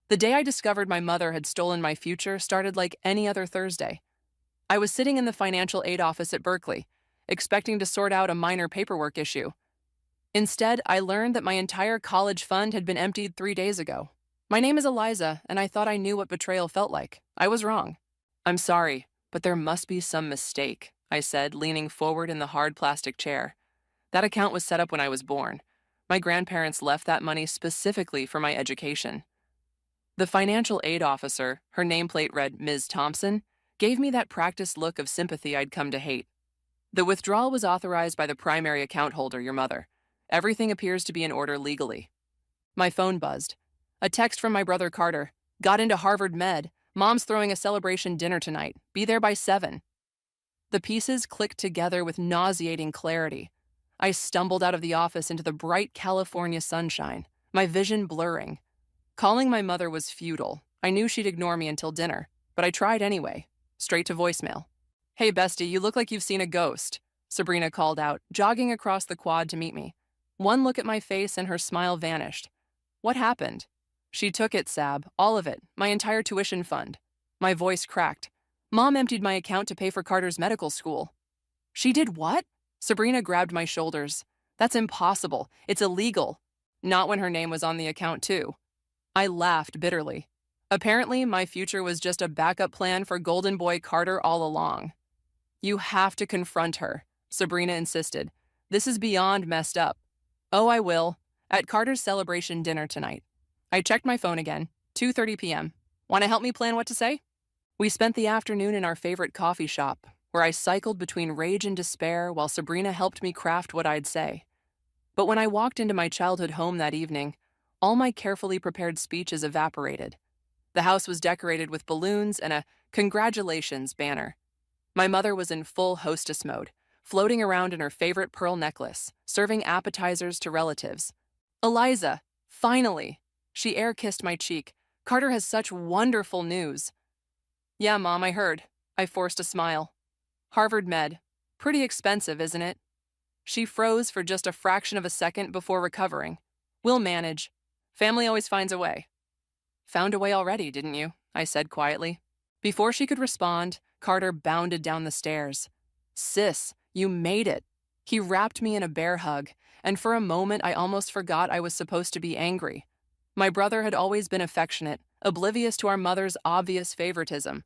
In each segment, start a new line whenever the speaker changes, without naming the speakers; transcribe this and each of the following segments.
The day I discovered my mother had stolen my future started like any other Thursday. I was sitting in the financial aid office at Berkeley, expecting to sort out a minor paperwork issue. Instead, I learned that my entire college fund had been emptied 3 days ago. My name is Eliza, and I thought I knew what betrayal felt like. I was wrong. I'm sorry, but there must be some mistake, I said, leaning forward in the hard plastic chair. That account was set up when I was born. My grandparents left that money specifically for my education. The financial aid officer, her nameplate read Ms. Thompson, gave me that practiced look of sympathy I'd come to hate. The withdrawal was authorized by the primary account holder, your mother. Everything appears to be in order legally. My phone buzzed. A text from my brother Carter. Got into Harvard Med. Mom's throwing a celebration dinner tonight. Be there by 7. The pieces clicked together with nauseating clarity. I stumbled out of the office into the bright California sunshine, my vision blurring. Calling my mother was futile. I knew she'd ignore me until dinner, but I tried anyway. Straight to voicemail. Hey, bestie, you look like you've seen a ghost, Sabrina called out, jogging across the quad to meet me. One look at my face and her smile vanished. What happened? She took it, Sab, all of it, my entire tuition fund. My voice cracked. Mom emptied my account to pay for Carter's medical school. She did what? Sabrina grabbed my shoulders. That's impossible. It's illegal. Not when her name was on the account, too. I laughed bitterly. Apparently, my future was just a backup plan for Golden Boy Carter all along. You have to confront her, Sabrina insisted. This is beyond messed up. Oh, I will. At Carter's celebration dinner tonight. I checked my phone again. 2:30 p.m. Want to help me plan what to say? We spent the afternoon in our favorite coffee shop, where I cycled between rage and despair while Sabrina helped me craft what I'd say. But when I walked into my childhood home that evening, all my carefully prepared speeches evaporated. The house was decorated with balloons and a "Congratulations" banner. My mother was in full hostess mode, floating around in her favorite pearl necklace, serving appetizers to relatives. Eliza, finally! She air-kissed my cheek. Carter has such wonderful news. Yeah, Mom, I heard. I forced a smile. Harvard Med. Pretty expensive, isn't it? She froze for just a fraction of a second before recovering. We'll manage. Family always finds a way. Found a way already, didn't you? I said quietly. Before she could respond, Carter bounded down the stairs. Sis, you made it. He wrapped me in a bear hug, and for a moment I almost forgot I was supposed to be angry. My brother had always been affectionate, oblivious to our mother's obvious favoritism.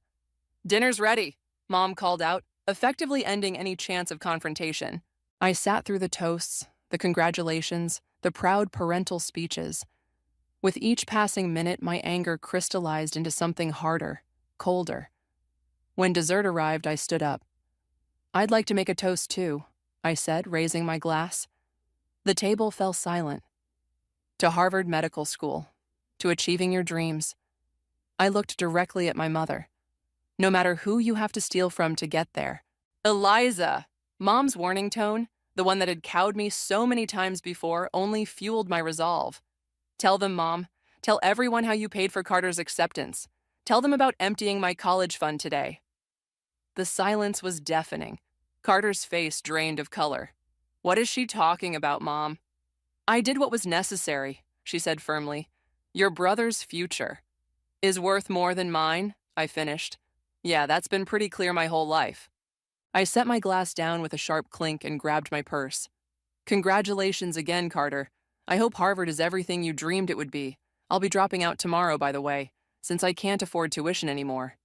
Dinner's ready, Mom called out, effectively ending any chance of confrontation. I sat through the toasts, the congratulations, the proud parental speeches. With each passing minute, my anger crystallized into something harder, colder. When dessert arrived, I stood up. I'd like to make a toast too, I said, raising my glass. The table fell silent. To Harvard Medical School, to achieving your dreams. I looked directly at my mother. No matter who you have to steal from to get there. Eliza! Mom's warning tone, the one that had cowed me so many times before, only fueled my resolve. Tell them, Mom. Tell everyone how you paid for Carter's acceptance. Tell them about emptying my college fund today. The silence was deafening. Carter's face drained of color. What is she talking about, Mom? I did what was necessary, she said firmly. Your brother's future is worth more than mine, I finished. Yeah, that's been pretty clear my whole life. I set my glass down with a sharp clink and grabbed my purse. Congratulations again, Carter. I hope Harvard is everything you dreamed it would be. I'll be dropping out tomorrow, by the way, since I can't afford tuition anymore.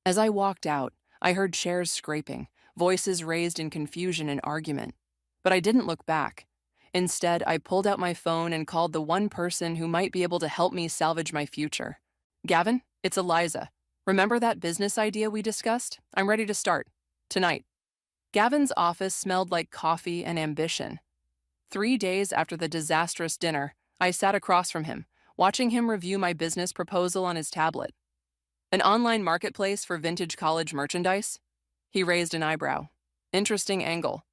As I walked out, I heard chairs scraping, voices raised in confusion and argument. But I didn't look back. Instead, I pulled out my phone and called the one person who might be able to help me salvage my future. Gavin, it's Eliza. Remember that business idea we discussed? I'm ready to start. Tonight. Gavin's office smelled like coffee and ambition. 3 days after the disastrous dinner, I sat across from him, watching him review my business proposal on his tablet. An online marketplace for vintage college merchandise? He raised an eyebrow. Interesting angle.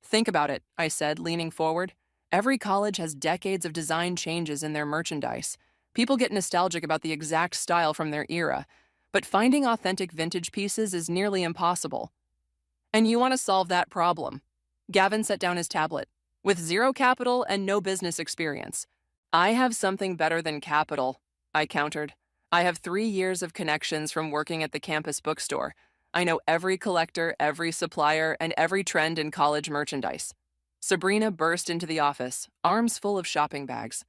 Think about it, I said, leaning forward. Every college has decades of design changes in their merchandise. People get nostalgic about the exact style from their era, but finding authentic vintage pieces is nearly impossible. And you want to solve that problem. Gavin set down his tablet. With zero capital and no business experience. I have something better than capital, I countered. I have 3 years of connections from working at the campus bookstore. I know every collector, every supplier, and every trend in college merchandise. Sabrina burst into the office, arms full of shopping bags.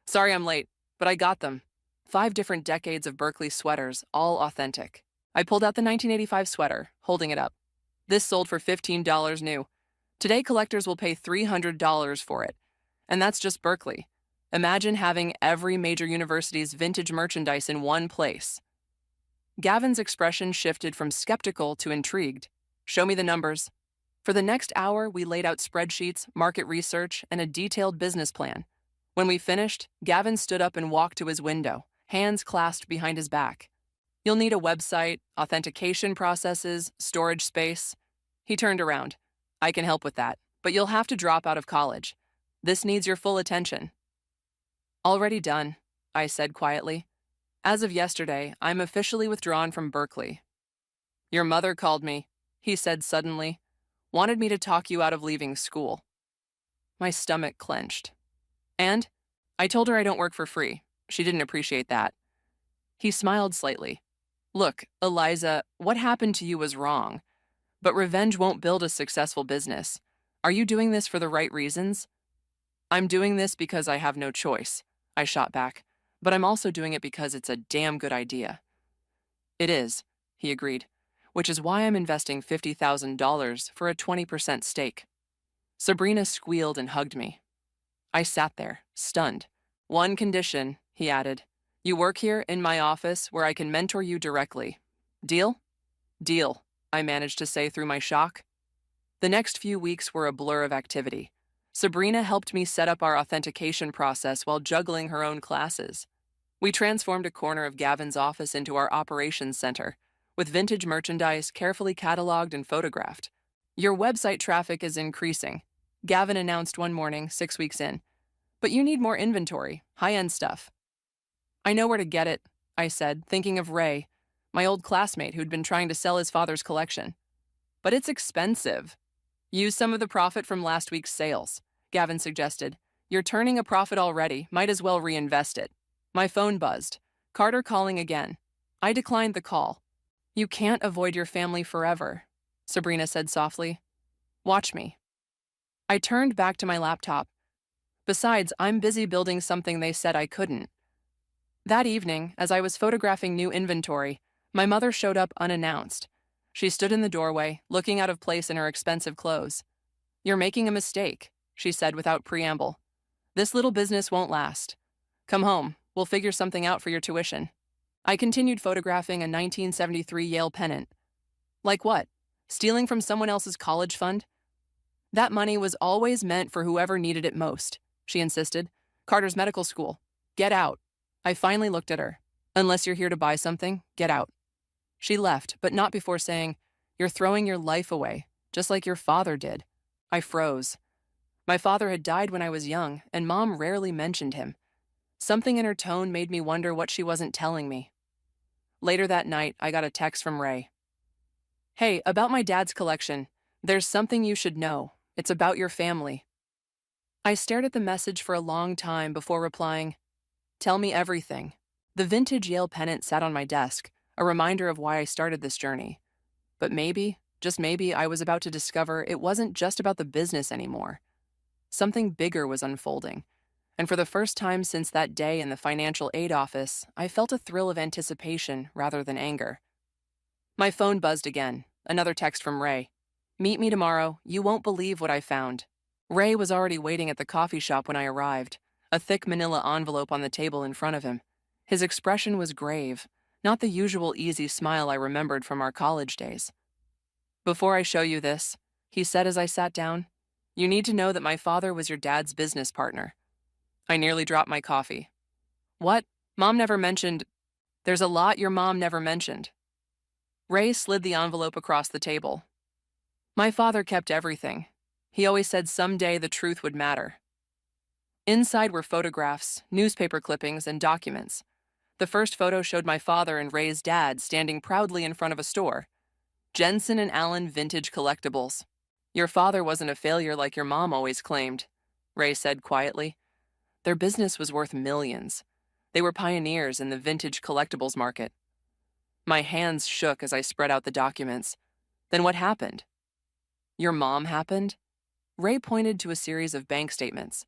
Sorry I'm late, but I got them. 5 different decades of Berkeley sweaters, all authentic. I pulled out the 1985 sweater, holding it up. This sold for $15 new. Today, collectors will pay $300 for it. And that's just Berkeley. Imagine having every major university's vintage merchandise in one place. Gavin's expression shifted from skeptical to intrigued. Show me the numbers. For the next hour, we laid out spreadsheets, market research, and a detailed business plan. When we finished, Gavin stood up and walked to his window, hands clasped behind his back. You'll need a website, authentication processes, storage space. He turned around. I can help with that, but you'll have to drop out of college. This needs your full attention. Already done, I said quietly. As of yesterday, I'm officially withdrawn from Berkeley. Your mother called me, he said suddenly. Wanted me to talk you out of leaving school. My stomach clenched. And? I told her I don't work for free. She didn't appreciate that. He smiled slightly. Look, Eliza, what happened to you was wrong. But revenge won't build a successful business. Are you doing this for the right reasons? I'm doing this because I have no choice, I shot back. But I'm also doing it because it's a damn good idea. It is, he agreed, which is why I'm investing $50,000 for a 20% stake. Sabrina squealed and hugged me. I sat there, stunned. One condition, he added. You work here in my office where I can mentor you directly. Deal? Deal, I managed to say through my shock. The next few weeks were a blur of activity. Sabrina helped me set up our authentication process while juggling her own classes. We transformed a corner of Gavin's office into our operations center, with vintage merchandise carefully cataloged and photographed. Your website traffic is increasing, Gavin announced one morning, 6 weeks in. But you need more inventory, high-end stuff. I know where to get it, I said, thinking of Ray, my old classmate who'd been trying to sell his father's collection. But it's expensive. Use some of the profit from last week's sales, Gavin suggested. You're turning a profit already, might as well reinvest it. My phone buzzed. Carter calling again. I declined the call. You can't avoid your family forever, Sabrina said softly. Watch me. I turned back to my laptop. Besides, I'm busy building something they said I couldn't. That evening, as I was photographing new inventory, my mother showed up unannounced. She stood in the doorway, looking out of place in her expensive clothes. You're making a mistake, she said without preamble. This little business won't last. Come home, we'll figure something out for your tuition. I continued photographing a 1973 Yale pennant. Like what? Stealing from someone else's college fund? That money was always meant for whoever needed it most, she insisted. Carter's medical school. Get out. I finally looked at her. Unless you're here to buy something, get out. She left, but not before saying, You're throwing your life away, just like your father did. I froze. My father had died when I was young, and Mom rarely mentioned him. Something in her tone made me wonder what she wasn't telling me. Later that night, I got a text from Ray. Hey, about my dad's collection. There's something you should know. It's about your family. I stared at the message for a long time before replying, Tell me everything. The vintage Yale pennant sat on my desk, a reminder of why I started this journey. But maybe, just maybe, I was about to discover it wasn't just about the business anymore. Something bigger was unfolding. And for the first time since that day in the financial aid office, I felt a thrill of anticipation rather than anger. My phone buzzed again, another text from Ray. Meet me tomorrow. You won't believe what I found. Ray was already waiting at the coffee shop when I arrived, a thick manila envelope on the table in front of him. His expression was grave, not the usual easy smile I remembered from our college days. Before I show you this, he said as I sat down, you need to know that my father was your dad's business partner. I nearly dropped my coffee. What? Mom never mentioned... There's a lot your mom never mentioned. Ray slid the envelope across the table. My father kept everything. He always said someday the truth would matter. Inside were photographs, newspaper clippings, and documents. The first photo showed my father and Ray's dad standing proudly in front of a store. Jensen and Allen Vintage Collectibles. Your father wasn't a failure like your mom always claimed, Ray said quietly. Their business was worth millions. They were pioneers in the vintage collectibles market. My hands shook as I spread out the documents. Then what happened? Your mom happened? Ray pointed to a series of bank statements.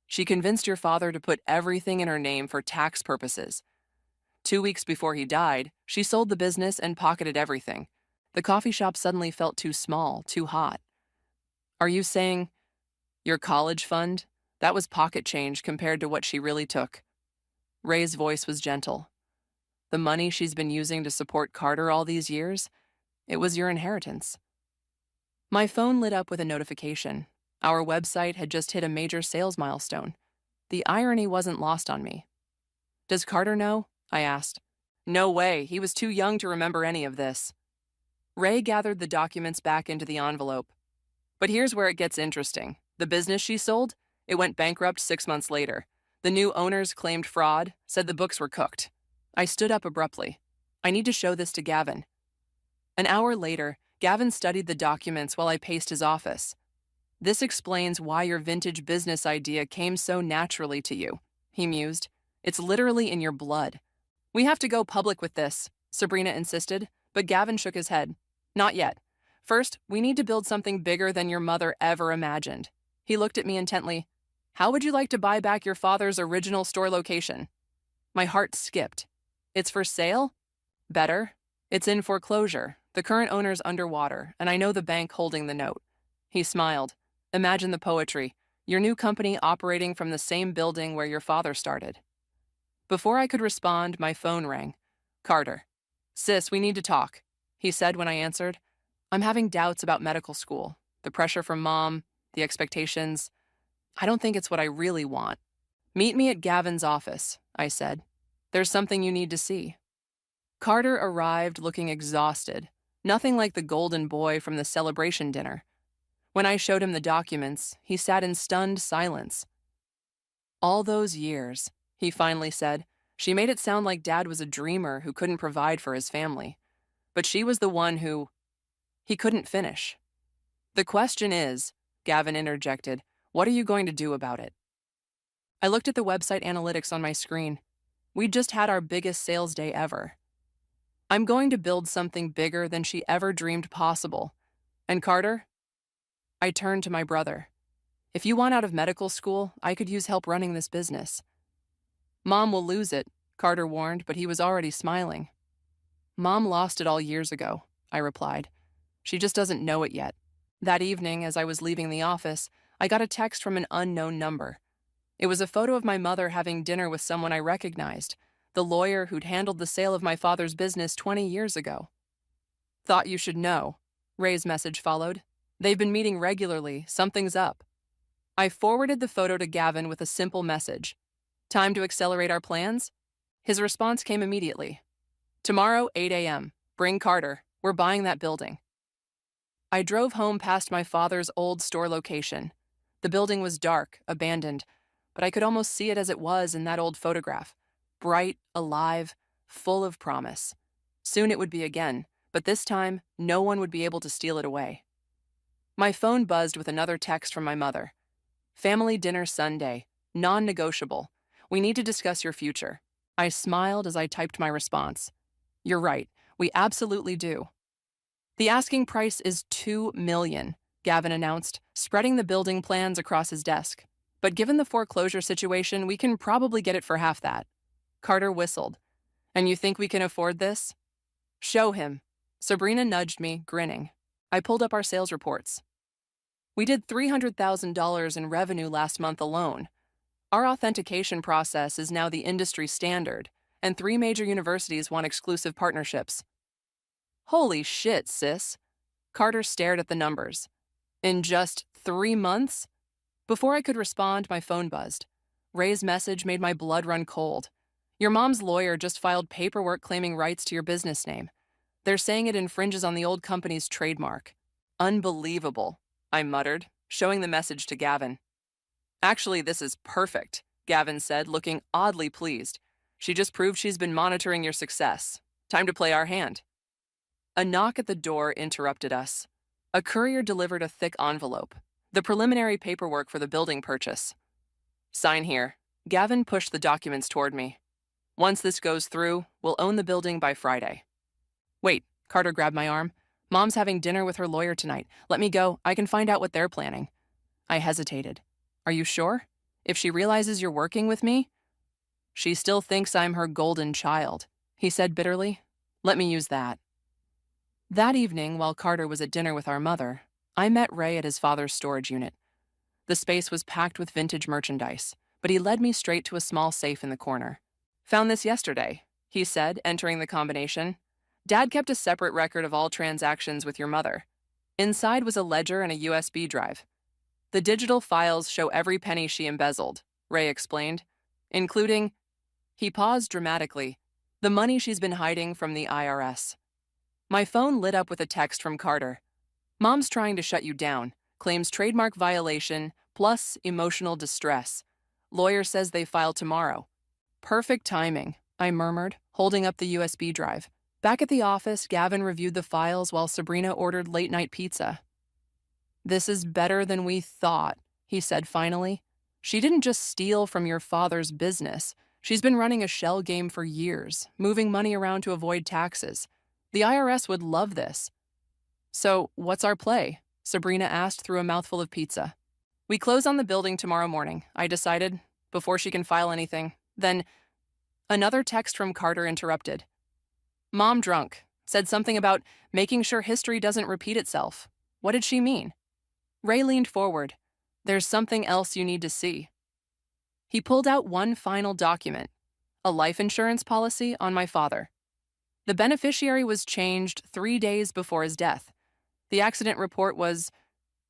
She convinced your father to put everything in her name for tax purposes. 2 weeks before he died, she sold the business and pocketed everything. The coffee shop suddenly felt too small, too hot. Are you saying your college fund? That was pocket change compared to what she really took. Ray's voice was gentle. The money she's been using to support Carter all these years? It was your inheritance. My phone lit up with a notification. Our website had just hit a major sales milestone. The irony wasn't lost on me. Does Carter know? I asked. No way, he was too young to remember any of this. Ray gathered the documents back into the envelope. But here's where it gets interesting. The business she sold? It went bankrupt 6 months later. The new owners claimed fraud, said the books were cooked. I stood up abruptly. I need to show this to Gavin. An hour later, Gavin studied the documents while I paced his office. This explains why your vintage business idea came so naturally to you, he mused. It's literally in your blood. We have to go public with this, Sabrina insisted, but Gavin shook his head. Not yet. First, we need to build something bigger than your mother ever imagined. He looked at me intently. How would you like to buy back your father's original store location? My heart skipped. It's for sale? Better. It's in foreclosure. The current owner's underwater, and I know the bank holding the note. He smiled. Imagine the poetry. Your new company operating from the same building where your father started. Before I could respond, my phone rang. Carter. Sis, we need to talk, he said when I answered. I'm having doubts about medical school. The pressure from Mom, the expectations. I don't think it's what I really want. Meet me at Gavin's office, I said. There's something you need to see. Carter arrived looking exhausted, nothing like the golden boy from the celebration dinner. When I showed him the documents, he sat in stunned silence. All those years, he finally said, she made it sound like Dad was a dreamer who couldn't provide for his family. But she was the one who... He couldn't finish. The question is, Gavin interjected, what are you going to do about it? I looked at the website analytics on my screen. We'd just had our biggest sales day ever. I'm going to build something bigger than she ever dreamed possible. And Carter? I turned to my brother. If you want out of medical school, I could use help running this business. Mom will lose it, Carter warned, but he was already smiling. Mom lost it all years ago, I replied. She just doesn't know it yet. That evening, as I was leaving the office, I got a text from an unknown number. It was a photo of my mother having dinner with someone I recognized, the lawyer who'd handled the sale of my father's business 20 years ago. Thought you should know, Ray's message followed. They've been meeting regularly. Something's up. I forwarded the photo to Gavin with a simple message. Time to accelerate our plans? His response came immediately. Tomorrow, 8 a.m. Bring Carter. We're buying that building. I drove home past my father's old store location. The building was dark, abandoned, but I could almost see it as it was in that old photograph. Bright, alive, full of promise. Soon it would be again, but this time, no one would be able to steal it away. My phone buzzed with another text from my mother. Family dinner Sunday. Non-negotiable. We need to discuss your future. I smiled as I typed my response. You're right. We absolutely do. The asking price is $2 million, Gavin announced, spreading the building plans across his desk. But given the foreclosure situation, we can probably get it for half that. Carter whistled. And you think we can afford this? Show him. Sabrina nudged me, grinning. I pulled up our sales reports. We did $300,000 in revenue last month alone. Our authentication process is now the industry standard, and 3 major universities want exclusive partnerships. Holy shit, sis. Carter stared at the numbers. In just 3 months? Before I could respond, my phone buzzed. Ray's message made my blood run cold. Your mom's lawyer just filed paperwork claiming rights to your business name. They're saying it infringes on the old company's trademark. Unbelievable, I muttered, showing the message to Gavin. Actually, this is perfect, Gavin said, looking oddly pleased. She just proved she's been monitoring your success. Time to play our hand. A knock at the door interrupted us. A courier delivered a thick envelope, the preliminary paperwork for the building purchase. Sign here. Gavin pushed the documents toward me. Once this goes through, we'll own the building by Friday. Wait, Carter grabbed my arm. Mom's having dinner with her lawyer tonight. Let me go. I can find out what they're planning. I hesitated. Are you sure? If she realizes you're working with me? She still thinks I'm her golden child, he said bitterly. Let me use that. That evening, while Carter was at dinner with our mother, I met Ray at his father's storage unit. The space was packed with vintage merchandise, but he led me straight to a small safe in the corner. Found this yesterday, he said, entering the combination. Dad kept a separate record of all transactions with your mother. Inside was a ledger and a USB drive. The digital files show every penny she embezzled, Ray explained, including, he paused dramatically, the money she's been hiding from the IRS. My phone lit up with a text from Carter. Mom's trying to shut you down, claims trademark violation plus emotional distress. Lawyer says they file tomorrow. Perfect timing, I murmured, holding up the USB drive. Back at the office, Gavin reviewed the files while Sabrina ordered late-night pizza. This is better than we thought, he said finally. She didn't just steal from your father's business. She's been running a shell game for years, moving money around to avoid taxes. The IRS would love this. So, what's our play? Sabrina asked through a mouthful of pizza. We close on the building tomorrow morning, I decided, before she can file anything. Then, another text from Carter interrupted. Mom drunk, said something about making sure history doesn't repeat itself. What did she mean? Ray leaned forward. There's something else you need to see. He pulled out one final document, a life insurance policy on my father. The beneficiary was changed 3 days before his death. The accident report was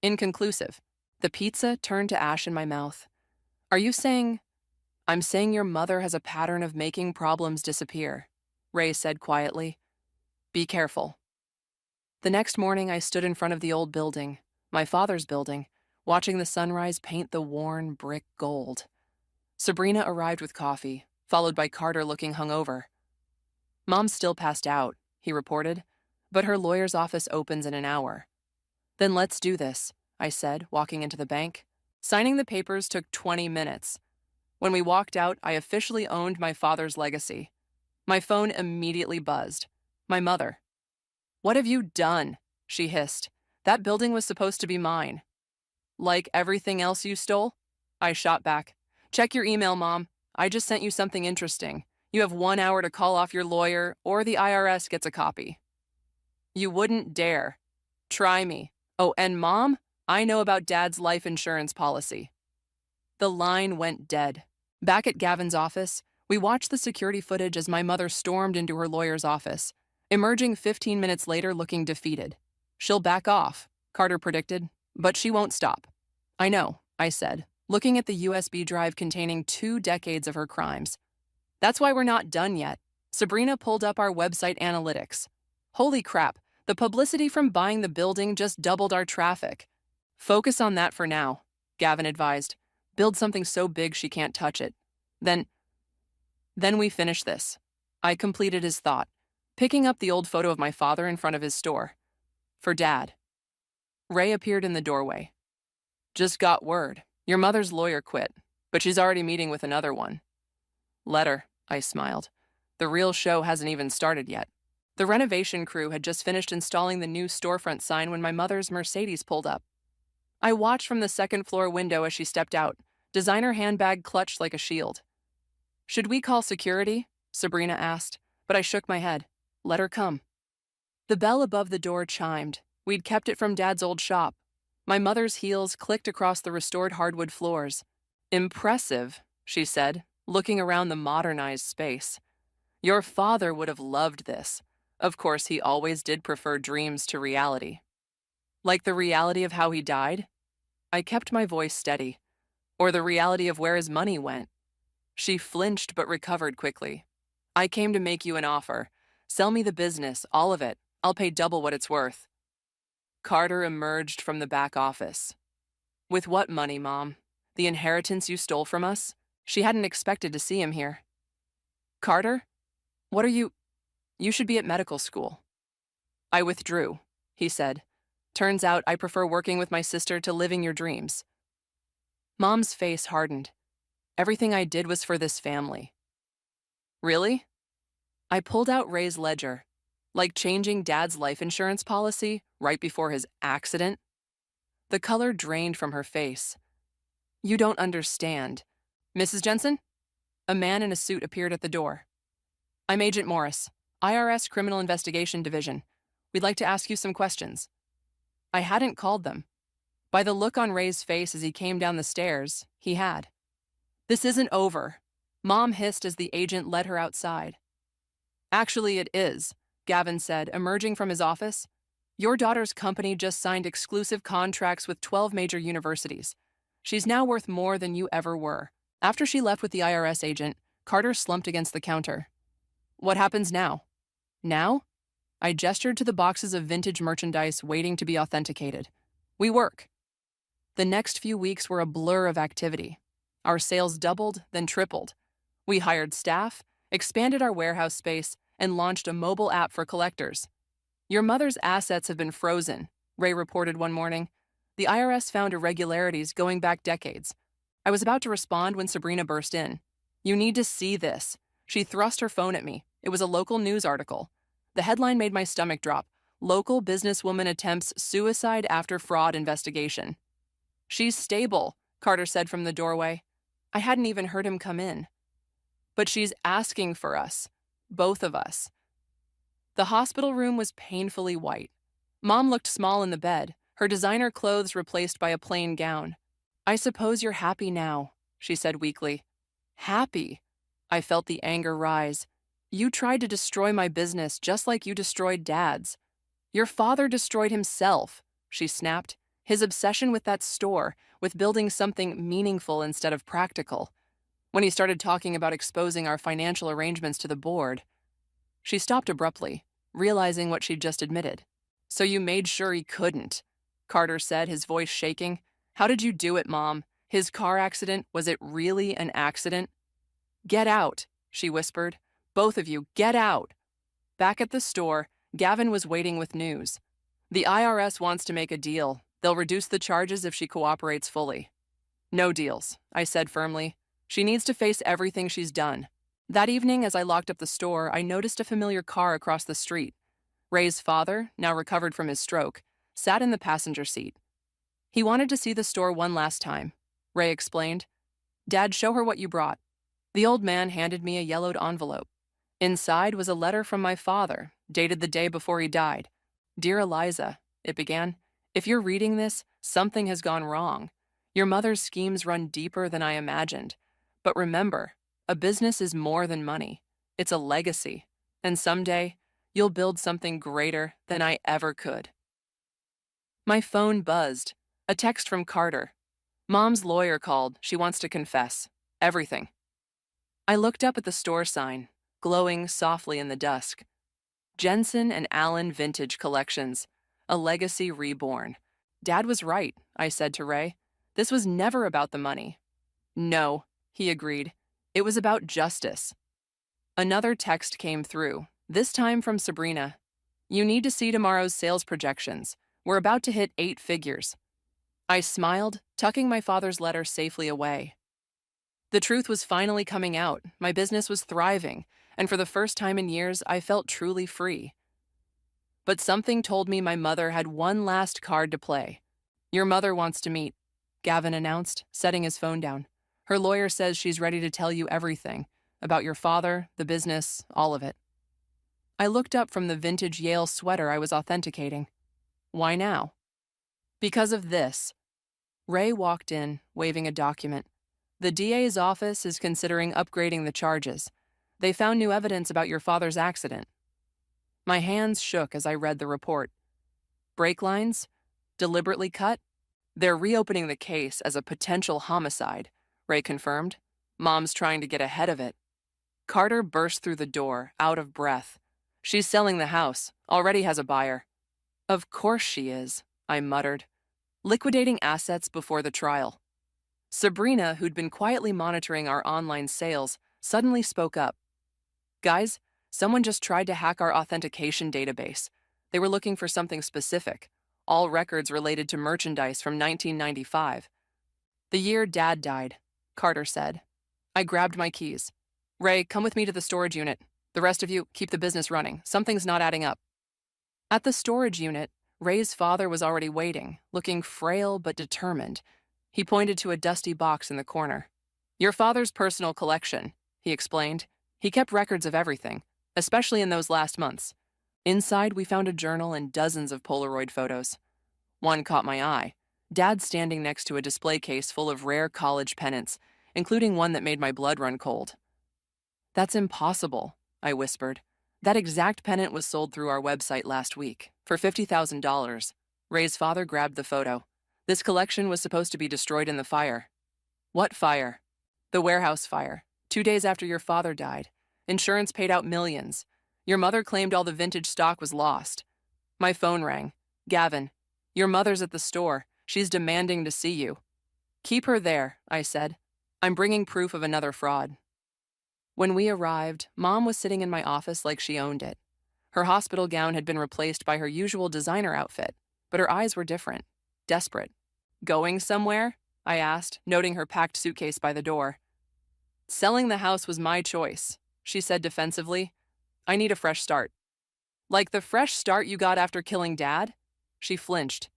inconclusive. The pizza turned to ash in my mouth. Are you saying... I'm saying your mother has a pattern of making problems disappear, Ray said quietly. Be careful. The next morning, I stood in front of the old building, my father's building, watching the sunrise paint the worn brick gold. Sabrina arrived with coffee, followed by Carter looking hungover. Mom's still passed out, he reported, but her lawyer's office opens in an hour. Then let's do this, I said, walking into the bank. Signing the papers took 20 minutes. When we walked out, I officially owned my father's legacy. My phone immediately buzzed. My mother. What have you done? She hissed. That building was supposed to be mine. Like everything else you stole? I shot back. Check your email, Mom. I just sent you something interesting. You have 1 hour to call off your lawyer, or the IRS gets a copy. You wouldn't dare. Try me. Oh, and Mom, I know about Dad's life insurance policy. The line went dead. Back at Gavin's office, we watched the security footage as my mother stormed into her lawyer's office, emerging 15 minutes later looking defeated. She'll back off, Carter predicted, but she won't stop. I know, I said, looking at the USB drive containing 2 decades of her crimes. That's why we're not done yet. Sabrina pulled up our website analytics. Holy crap, the publicity from buying the building just doubled our traffic. Focus on that for now, Gavin advised. Build something so big she can't touch it. Then we finish this. I completed his thought, picking up the old photo of my father in front of his store. For Dad. Ray appeared in the doorway. Just got word. Your mother's lawyer quit, but she's already meeting with another one. Let her, I smiled. The real show hasn't even started yet. The renovation crew had just finished installing the new storefront sign when my mother's Mercedes pulled up. I watched from the second-floor window as she stepped out, designer handbag clutched like a shield. Should we call security? Sabrina asked, but I shook my head. Let her come. The bell above the door chimed. We'd kept it from Dad's old shop. My mother's heels clicked across the restored hardwood floors. Impressive, she said, looking around the modernized space. Your father would have loved this. Of course, he always did prefer dreams to reality. Like the reality of how he died? I kept my voice steady. Or the reality of where his money went. She flinched but recovered quickly. I came to make you an offer. Sell me the business, all of it. I'll pay double what it's worth. Carter emerged from the back office. With what money, Mom? The inheritance you stole from us? She hadn't expected to see him here. Carter? What are you... You should be at medical school. I withdrew, he said. Turns out I prefer working with my sister to living your dreams. Mom's face hardened. Everything I did was for this family. Really? I pulled out Ray's ledger. Like changing Dad's life insurance policy right before his accident? The color drained from her face. You don't understand. Mrs. Jensen? A man in a suit appeared at the door. I'm Agent Morris, IRS Criminal Investigation Division. We'd like to ask you some questions. I hadn't called them. By the look on Ray's face as he came down the stairs, he had. This isn't over, Mom hissed as the agent led her outside. Actually, it is, Gavin said, emerging from his office. Your daughter's company just signed exclusive contracts with 12 major universities. She's now worth more than you ever were. After she left with the IRS agent, Carter slumped against the counter. What happens now? Now? I gestured to the boxes of vintage merchandise waiting to be authenticated. We work. The next few weeks were a blur of activity. Our sales doubled, then tripled. We hired staff, expanded our warehouse space, and launched a mobile app for collectors. Your mother's assets have been frozen, Ray reported one morning. The IRS found irregularities going back decades. I was about to respond when Sabrina burst in. You need to see this. She thrust her phone at me. It was a local news article. The headline made my stomach drop. Local businesswoman attempts suicide after fraud investigation. She's stable, Carter said from the doorway. I hadn't even heard him come in. But she's asking for us. Both of us. The hospital room was painfully white. Mom looked small in the bed, her designer clothes replaced by a plain gown. I suppose you're happy now, she said weakly. Happy? I felt the anger rise. You tried to destroy my business just like you destroyed Dad's. Your father destroyed himself, she snapped. His obsession with that store, with building something meaningful instead of practical. When he started talking about exposing our financial arrangements to the board. She stopped abruptly, realizing what she'd just admitted. So you made sure he couldn't, Carter said, his voice shaking. How did you do it, Mom? His car accident, was it really an accident? Get out, she whispered. Both of you, get out. Back at the store, Gavin was waiting with news. The IRS wants to make a deal. They'll reduce the charges if she cooperates fully. No deals, I said firmly. She needs to face everything she's done. That evening, as I locked up the store, I noticed a familiar car across the street. Ray's father, now recovered from his stroke, sat in the passenger seat. He wanted to see the store one last time, Ray explained. Dad, show her what you brought. The old man handed me a yellowed envelope. Inside was a letter from my father, dated the day before he died. Dear Eliza, it began, if you're reading this, something has gone wrong. Your mother's schemes run deeper than I imagined. But remember, a business is more than money. It's a legacy. And someday, you'll build something greater than I ever could. My phone buzzed. A text from Carter. Mom's lawyer called. She wants to confess. Everything. I looked up at the store sign, glowing softly in the dusk. Jensen and Allen Vintage Collections. A legacy reborn. Dad was right, I said to Ray. This was never about the money. No, he agreed. It was about justice. Another text came through, this time from Sabrina. You need to see tomorrow's sales projections. We're about to hit 8 figures. I smiled, tucking my father's letter safely away. The truth was finally coming out. My business was thriving, and for the first time in years, I felt truly free. But something told me my mother had one last card to play. Your mother wants to meet, Gavin announced, setting his phone down. Her lawyer says she's ready to tell you everything, about your father, the business, all of it. I looked up from the vintage Yale sweater I was authenticating. Why now? Because of this. Ray walked in, waving a document. The DA's office is considering upgrading the charges. They found new evidence about your father's accident. My hands shook as I read the report. Brake lines? Deliberately cut? They're reopening the case as a potential homicide, Ray confirmed. Mom's trying to get ahead of it. Carter burst through the door, out of breath. She's selling the house, already has a buyer. Of course she is, I muttered. Liquidating assets before the trial. Sabrina, who'd been quietly monitoring our online sales, suddenly spoke up. Guys, someone just tried to hack our authentication database. They were looking for something specific, all records related to merchandise from 1995. The year Dad died, Carter said. I grabbed my keys. Ray, come with me to the storage unit. The rest of you, keep the business running. Something's not adding up. At the storage unit, Ray's father was already waiting, looking frail but determined. He pointed to a dusty box in the corner. Your father's personal collection, he explained. He kept records of everything, especially in those last months. Inside, we found a journal and dozens of Polaroid photos. One caught my eye. Dad standing next to a display case full of rare college pennants, including one that made my blood run cold. That's impossible, I whispered. That exact pennant was sold through our website last week for $50,000. Ray's father grabbed the photo. This collection was supposed to be destroyed in the fire. What fire? The warehouse fire, 2 days after your father died. Insurance paid out millions. Your mother claimed all the vintage stock was lost. My phone rang. Gavin, your mother's at the store. She's demanding to see you. Keep her there, I said. I'm bringing proof of another fraud. When we arrived, Mom was sitting in my office like she owned it. Her hospital gown had been replaced by her usual designer outfit, but her eyes were different, desperate. Going somewhere? I asked, noting her packed suitcase by the door. Selling the house was my choice, she said defensively. I need a fresh start. Like the fresh start you got after killing Dad? She flinched.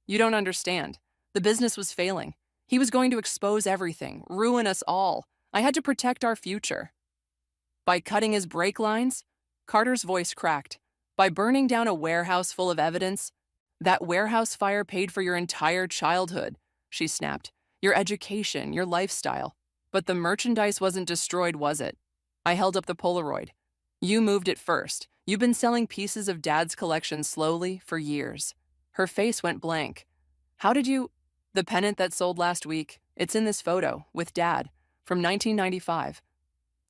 You don't understand. The business was failing. He was going to expose everything, ruin us all. I had to protect our future. By cutting his brake lines? Carter's voice cracked. By burning down a warehouse full of evidence? That warehouse fire paid for your entire childhood, she snapped. Your education, your lifestyle. But the merchandise wasn't destroyed, was it? I held up the Polaroid. You moved it first. You've been selling pieces of Dad's collection slowly for years. Her face went blank. How did you... The pennant that sold last week, it's in this photo, with Dad, from 1995.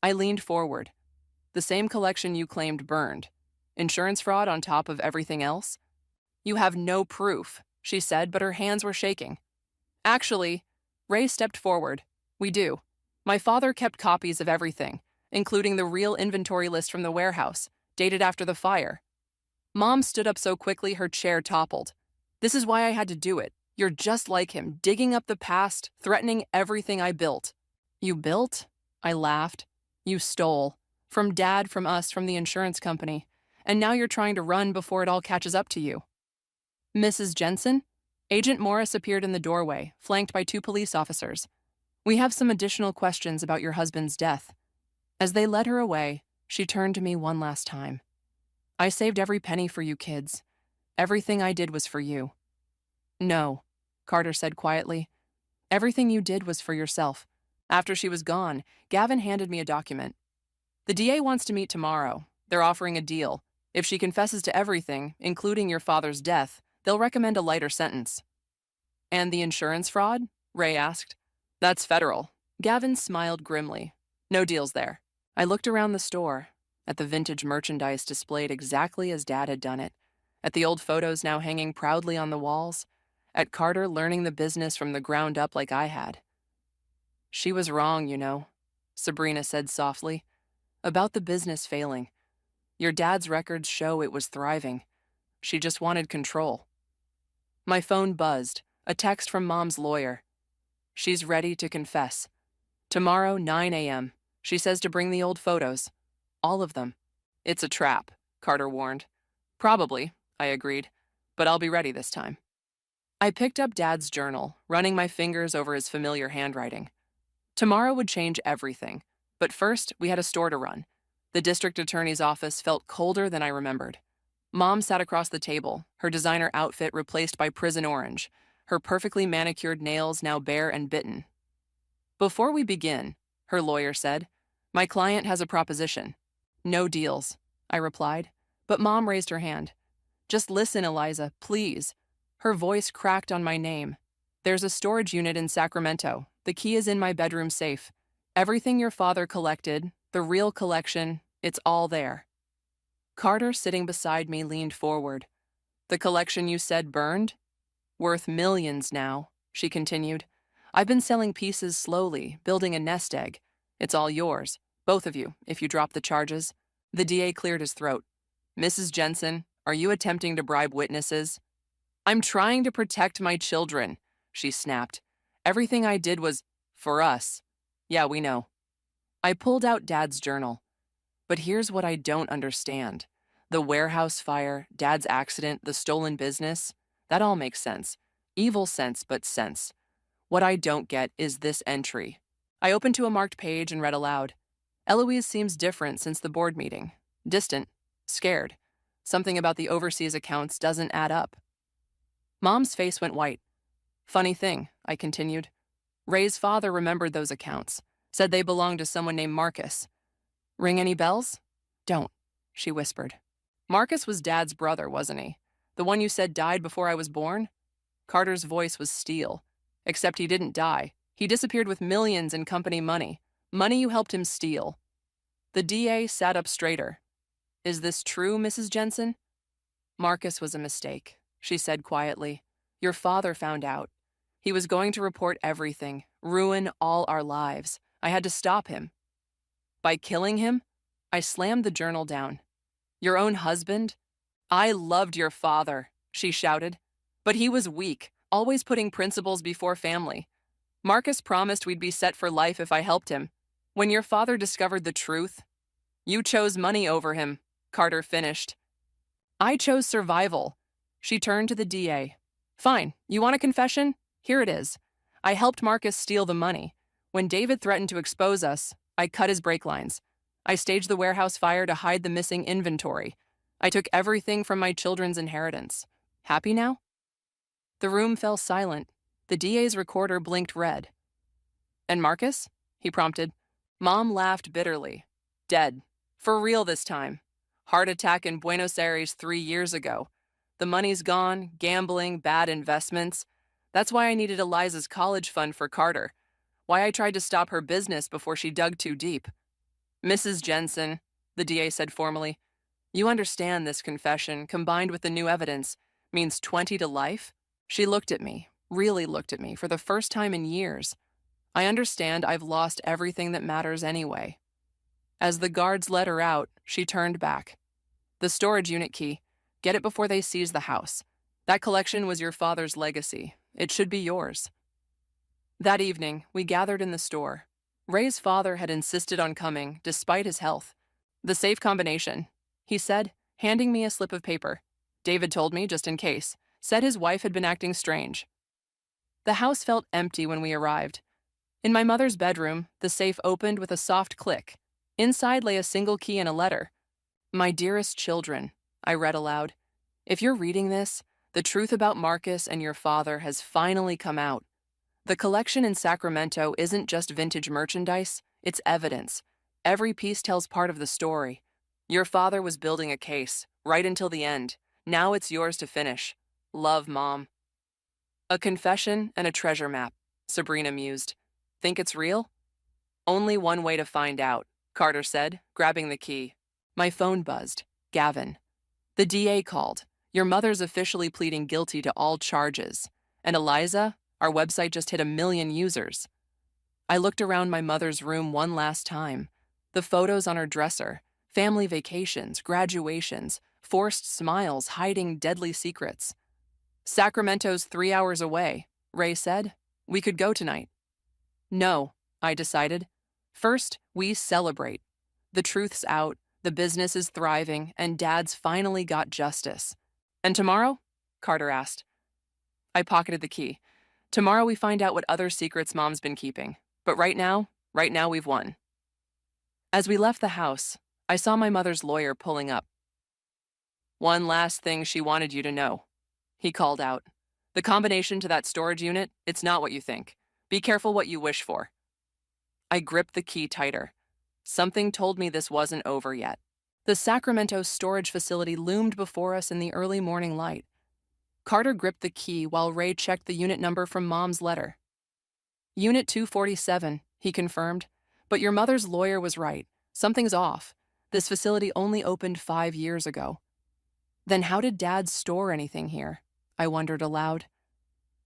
I leaned forward. The same collection you claimed burned. Insurance fraud on top of everything else? You have no proof, she said, but her hands were shaking. Actually, Ray stepped forward. We do. My father kept copies of everything, including the real inventory list from the warehouse, dated after the fire. Mom stood up so quickly her chair toppled. This is why I had to do it. You're just like him, digging up the past, threatening everything I built. You built? I laughed. You stole. From Dad, from us, from the insurance company. And now you're trying to run before it all catches up to you. Mrs. Jensen? Agent Morris appeared in the doorway, flanked by 2 police officers. We have some additional questions about your husband's death. As they led her away, she turned to me one last time. I saved every penny for you kids. Everything I did was for you. No, Carter said quietly. Everything you did was for yourself. After she was gone, Gavin handed me a document. The DA wants to meet tomorrow. They're offering a deal. If she confesses to everything, including your father's death, they'll recommend a lighter sentence. And the insurance fraud? Ray asked. That's federal. Gavin smiled grimly. No deals there. I looked around the store, at the vintage merchandise displayed exactly as Dad had done it, at the old photos now hanging proudly on the walls, at Carter learning the business from the ground up like I had. She was wrong, you know, Sabrina said softly, about the business failing. Your dad's records show it was thriving. She just wanted control. My phone buzzed, a text from Mom's lawyer. She's ready to confess. Tomorrow, 9 a.m. She says to bring the old photos. All of them. It's a trap, Carter warned. Probably, I agreed, but I'll be ready this time. I picked up Dad's journal, running my fingers over his familiar handwriting. Tomorrow would change everything, but first we had a store to run. The district attorney's office felt colder than I remembered. Mom sat across the table, her designer outfit replaced by prison orange, her perfectly manicured nails now bare and bitten. Before we begin, her lawyer said, my client has a proposition. No deals, I replied, but Mom raised her hand. Just listen, Eliza, please. Her voice cracked on my name. There's a storage unit in Sacramento. The key is in my bedroom safe. Everything your father collected, the real collection, it's all there. Carter, sitting beside me, leaned forward. The collection you said burned? Worth millions now, she continued. I've been selling pieces slowly, building a nest egg. It's all yours, both of you, if you drop the charges. The DA cleared his throat. Mrs. Jensen, are you attempting to bribe witnesses? I'm trying to protect my children, she snapped. Everything I did was for us. Yeah, we know. I pulled out Dad's journal. But here's what I don't understand. The warehouse fire, Dad's accident, the stolen business, that all makes sense. Evil sense, but sense. What I don't get is this entry. I opened to a marked page and read aloud. Eloise seems different since the board meeting. Distant. Scared. Something about the overseas accounts doesn't add up. Mom's face went white. Funny thing, I continued. Ray's father remembered those accounts. Said they belonged to someone named Marcus. Ring any bells? Don't, she whispered. Marcus was Dad's brother, wasn't he? The one you said died before I was born? Carter's voice was steel. Except he didn't die. He disappeared with millions in company money. Money you helped him steal. The DA sat up straighter. Is this true, Mrs. Jensen? Marcus was a mistake, she said quietly. Your father found out. He was going to report everything, ruin all our lives. I had to stop him. By killing him? I slammed the journal down. Your own husband? I loved your father, she shouted. But he was weak, always putting principles before family. Marcus promised we'd be set for life if I helped him. When your father discovered the truth, you chose money over him, Carter finished. I chose survival. She turned to the DA. Fine, you want a confession? Here it is. I helped Marcus steal the money. When David threatened to expose us, I cut his brake lines. I staged the warehouse fire to hide the missing inventory. I took everything from my children's inheritance. Happy now? The room fell silent. The DA's recorder blinked red. And Marcus? He prompted. Mom laughed bitterly. Dead. For real this time. Heart attack in Buenos Aires 3 years ago. The money's gone, gambling, bad investments. That's why I needed Eliza's college fund for Carter. Why I tried to stop her business before she dug too deep. Mrs. Jensen, the DA said formally, you understand this confession, combined with the new evidence, means 20 to life? She looked at me, really looked at me, for the first time in years. I understand I've lost everything that matters anyway. As the guards let her out, she turned back. The storage unit key. Get it before they seize the house. That collection was your father's legacy. It should be yours. That evening, we gathered in the store. Ray's father had insisted on coming, despite his health. The safe combination, he said, handing me a slip of paper. David told me, just in case, said his wife had been acting strange. The house felt empty when we arrived. In my mother's bedroom, the safe opened with a soft click. Inside lay a single key and a letter. My dearest children, I read aloud. If you're reading this, the truth about Marcus and your father has finally come out. The collection in Sacramento isn't just vintage merchandise, it's evidence. Every piece tells part of the story. Your father was building a case, right until the end. Now it's yours to finish. Love, Mom. A confession and a treasure map, Sabrina mused. Think it's real? Only one way to find out, Carter said, grabbing the key. My phone buzzed. Gavin. The DA called. Your mother's officially pleading guilty to all charges. And Eliza, our website just hit 1 million users. I looked around my mother's room one last time. The photos on her dresser, family vacations, graduations, forced smiles hiding deadly secrets. Sacramento's 3 hours away, Ray said. We could go tonight. No, I decided. First, we celebrate. The truth's out, the business is thriving, and Dad's finally got justice. And tomorrow? Carter asked. I pocketed the key. Tomorrow we find out what other secrets Mom's been keeping. But right now we've won. As we left the house, I saw my mother's lawyer pulling up. One last thing she wanted you to know, he called out. The combination to that storage unit, it's not what you think. Be careful what you wish for. I gripped the key tighter. Something told me this wasn't over yet. The Sacramento storage facility loomed before us in the early morning light. Carter gripped the key while Ray checked the unit number from Mom's letter. Unit 247, he confirmed. But your mother's lawyer was right. Something's off. This facility only opened 5 years ago. Then how did Dad store anything here? I wondered aloud.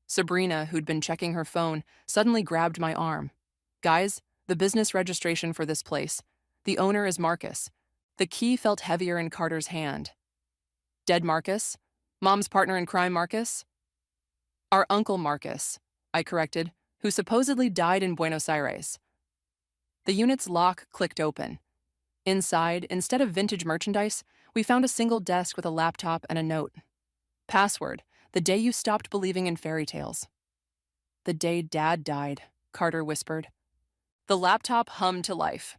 Sabrina, who'd been checking her phone, suddenly grabbed my arm. Guys, the business registration for this place. The owner is Marcus. The key felt heavier in Carter's hand. Dead Marcus? Mom's partner in crime, Marcus? Our uncle Marcus, I corrected, who supposedly died in Buenos Aires. The unit's lock clicked open. Inside, instead of vintage merchandise, we found a single desk with a laptop and a note. Password: the day you stopped believing in fairy tales. The day Dad died, Carter whispered. The laptop hummed to life.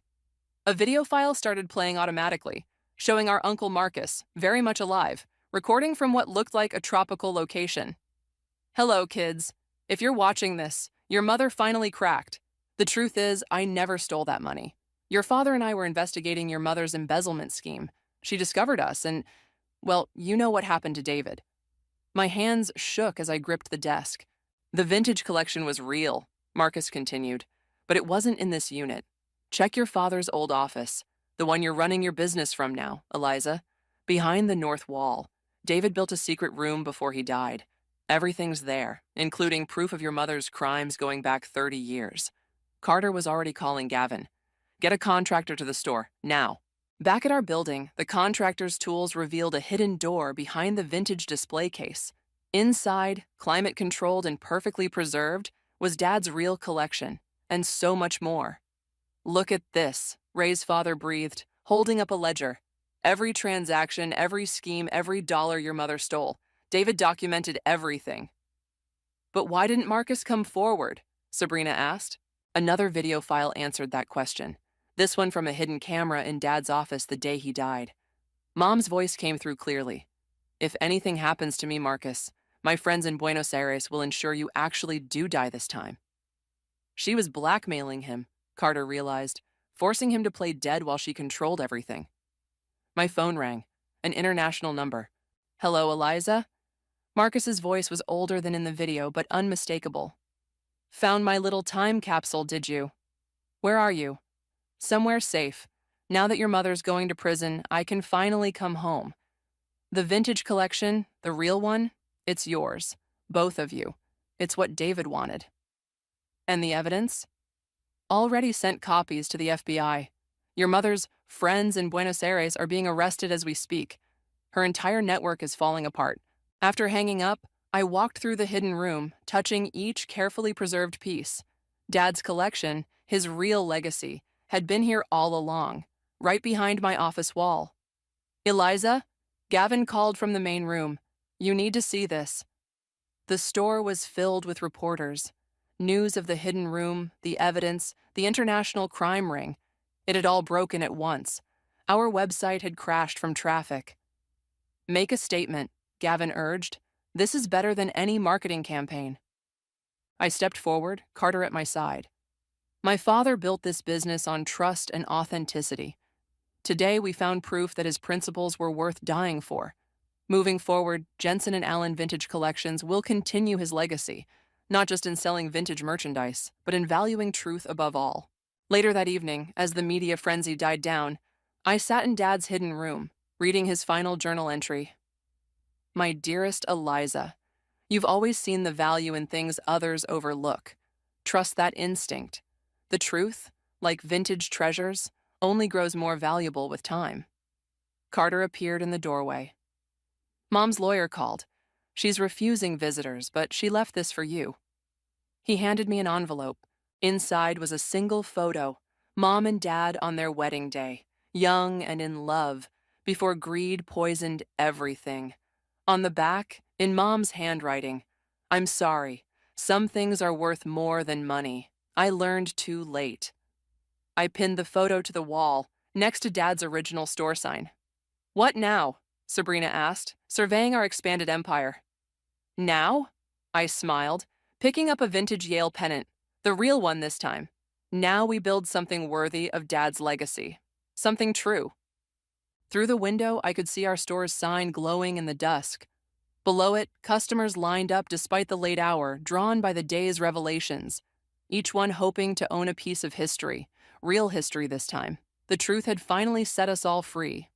A video file started playing automatically, showing our Uncle Marcus, very much alive, recording from what looked like a tropical location. Hello, kids. If you're watching this, your mother finally cracked. The truth is, I never stole that money. Your father and I were investigating your mother's embezzlement scheme. She discovered us and, well, you know what happened to David. My hands shook as I gripped the desk. The vintage collection was real, Marcus continued, but it wasn't in this unit. Check your father's old office, the one you're running your business from now, Eliza. Behind the north wall, David built a secret room before he died. Everything's there, including proof of your mother's crimes going back 30 years. Carter was already calling Gavin. Get a contractor to the store, now. Back at our building, the contractor's tools revealed a hidden door behind the vintage display case. Inside, climate-controlled and perfectly preserved, was Dad's real collection, and so much more. Look at this, Ray's father breathed, holding up a ledger. Every transaction, every scheme, every dollar your mother stole. David documented everything. But why didn't Marcus come forward? Sabrina asked. Another video file answered that question. This one from a hidden camera in Dad's office the day he died. Mom's voice came through clearly. If anything happens to me, Marcus, my friends in Buenos Aires will ensure you actually do die this time. She was blackmailing him, Carter realized, forcing him to play dead while she controlled everything. My phone rang, an international number. Hello, Eliza? Marcus's voice was older than in the video, but unmistakable. Found my little time capsule, did you? Where are you? Somewhere safe. Now that your mother's going to prison, I can finally come home. The vintage collection, the real one, it's yours. Both of you. It's what David wanted. And the evidence? Already sent copies to the FBI. Your mother's friends in Buenos Aires are being arrested as we speak. Her entire network is falling apart. After hanging up, I walked through the hidden room, touching each carefully preserved piece. Dad's collection, his real legacy, had been here all along, right behind my office wall. Eliza, Gavin called from the main room. You need to see this. The store was filled with reporters. News of the hidden room, the evidence, the international crime ring. It had all broken at once. Our website had crashed from traffic. Make a statement, Gavin urged. This is better than any marketing campaign. I stepped forward, Carter at my side. My father built this business on trust and authenticity. Today, we found proof that his principles were worth dying for. Moving forward, Jensen and Allen Vintage Collections will continue his legacy, not just in selling vintage merchandise, but in valuing truth above all. Later that evening, as the media frenzy died down, I sat in Dad's hidden room, reading his final journal entry. My dearest Eliza, you've always seen the value in things others overlook. Trust that instinct. The truth, like vintage treasures, only grows more valuable with time. Carter appeared in the doorway. Mom's lawyer called. She's refusing visitors, but she left this for you. He handed me an envelope. Inside was a single photo, Mom and Dad on their wedding day, young and in love, before greed poisoned everything. On the back, in Mom's handwriting, I'm sorry, some things are worth more than money. I learned too late. I pinned the photo to the wall, next to Dad's original store sign. What now? Sabrina asked, surveying our expanded empire. Now? I smiled, picking up a vintage Yale pennant, the real one this time. Now we build something worthy of Dad's legacy. Something true. Through the window, I could see our store's sign glowing in the dusk. Below it, customers lined up despite the late hour, drawn by the day's revelations. Each one hoping to own a piece of history, real history this time. The truth had finally set us all free.